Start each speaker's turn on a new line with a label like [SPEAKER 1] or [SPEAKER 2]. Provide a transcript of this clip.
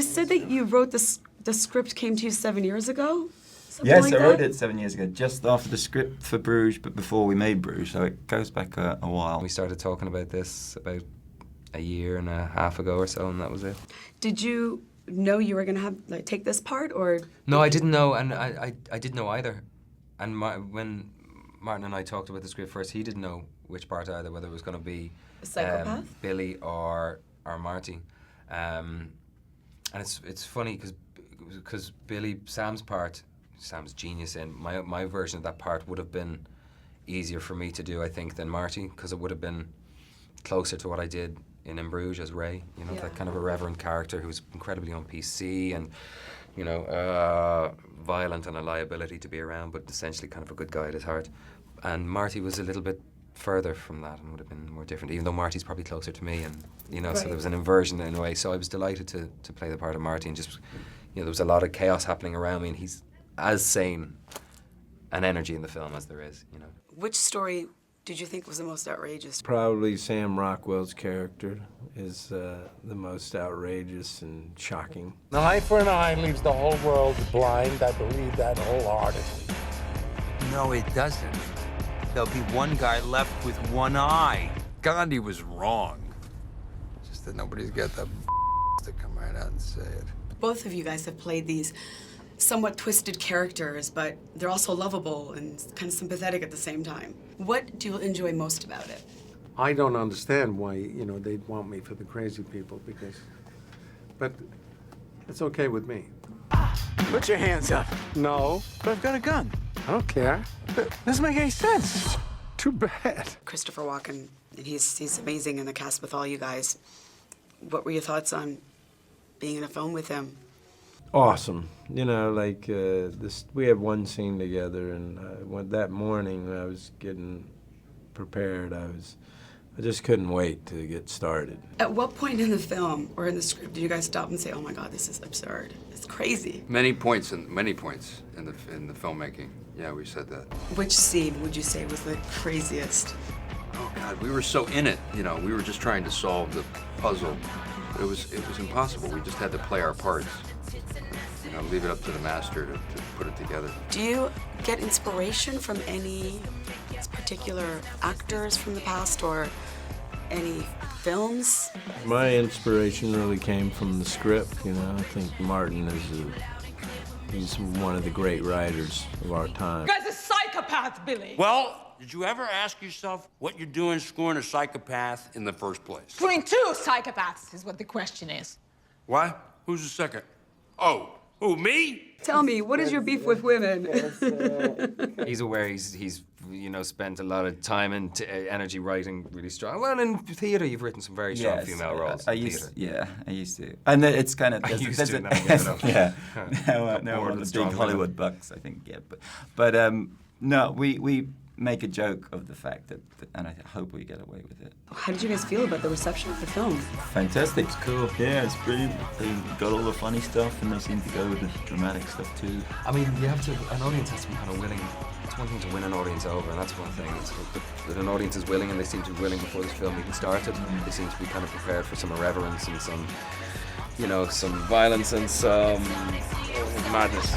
[SPEAKER 1] you said that you wrote the script came to you 7 years ago? Something
[SPEAKER 2] Yes,
[SPEAKER 1] like
[SPEAKER 2] I wrote
[SPEAKER 1] that?
[SPEAKER 2] it 7 years ago, just after the script for Bruges, but before we made Bruges, so it goes back a while.
[SPEAKER 3] We started talking about this about a year and a half ago or so, and that was it.
[SPEAKER 1] Did you know you were gonna have take this part, or?
[SPEAKER 3] No, I didn't know, and I didn't know either. And when Martin and I talked about the script first, he didn't know which part either, whether it was going to be
[SPEAKER 1] A psychopath?
[SPEAKER 3] Billy or Marty. And it's funny because Billy, Sam's genius in my version of that part would have been easier for me to do, I think, than Marty, because it would have been closer to what I did in Bruges as Ray. You know, that kind of irreverent character who's incredibly on PC and, you know, violent and a liability to be around, but essentially kind of a good guy at his heart. And Marty was a little bit further from that and would have been more different, even though Marty's probably closer to me, and you know, so there was an inversion in a way. So I was delighted to play the part of Marty, and just, you know, there was a lot of chaos happening around me, and he's as sane an energy in the film as there is, you know.
[SPEAKER 1] Which story did you think was the most outrageous?
[SPEAKER 4] Probably Sam Rockwell's character is the most outrageous and shocking.
[SPEAKER 5] An eye for an eye leaves the whole world blind. I believe that wholeheartedly.
[SPEAKER 6] No, it doesn't. There'll be one guy left with one eye. Gandhi was wrong.
[SPEAKER 7] Just that nobody's got the to come right out and say it.
[SPEAKER 1] Both of you guys have played these somewhat twisted characters, but they're also lovable and kind of sympathetic at the same time. What do you enjoy most about it?
[SPEAKER 5] I don't understand why, you know, they'd want me for the crazy people but it's okay with me.
[SPEAKER 6] Put your hands up.
[SPEAKER 5] No,
[SPEAKER 6] But I've got a gun.
[SPEAKER 5] I don't care.
[SPEAKER 6] Doesn't make any sense.
[SPEAKER 5] Too bad.
[SPEAKER 1] Christopher Walken, and he's amazing in the cast with all you guys. What were your thoughts on being in a film with him?
[SPEAKER 4] Awesome. You know, like we have one scene together, and that morning when I was getting prepared, I just couldn't wait to get started.
[SPEAKER 1] At what point in the film or in the script did you guys stop and say, "Oh my God, this is absurd. It's crazy"?
[SPEAKER 7] Many points in the filmmaking. Yeah, we said that.
[SPEAKER 1] Which scene would you say was the craziest?
[SPEAKER 7] Oh God, we were so in it. You know, we were just trying to solve the puzzle. It was impossible. We just had to play our parts. You know, leave it up to the master to put it together.
[SPEAKER 1] Do you get inspiration from any particular actors from the past or any films?
[SPEAKER 4] My inspiration really came from the script. You know, I think Martin he's one of the great writers of our time.
[SPEAKER 8] You guys are psychopaths, Billy.
[SPEAKER 6] Well, did you ever ask yourself what you're doing scoring a psychopath in the first place?
[SPEAKER 8] Between two psychopaths is what the question is.
[SPEAKER 6] Why? Who's the second? Oh, who, me?
[SPEAKER 1] Tell me, what is your beef with women?
[SPEAKER 3] He's aware he's you know, spent a lot of time and energy writing really strong. Well, in theatre, you've written some very strong female roles.
[SPEAKER 2] I used to. And it's kind of...
[SPEAKER 3] I used to, now I give it up.
[SPEAKER 2] Yeah. Now
[SPEAKER 3] Bored
[SPEAKER 2] one
[SPEAKER 3] with
[SPEAKER 2] of the
[SPEAKER 3] strong
[SPEAKER 2] big
[SPEAKER 3] women.
[SPEAKER 2] Hollywood bucks, I think, yeah. But no, we make a joke of the fact that, and I hope we get away with it.
[SPEAKER 1] How did you guys feel about the reception of the film?
[SPEAKER 2] Fantastic. It's cool. Yeah, it's brilliant. They got all the funny stuff, and they seem to go with the dramatic stuff too.
[SPEAKER 3] I mean, an audience has to be kind of willing. It's one thing to win an audience over, and that's one thing. It's that an audience is willing, and they seem to be willing before this film even started. They seem to be kind of prepared for some irreverence and some, you know, some violence and some madness.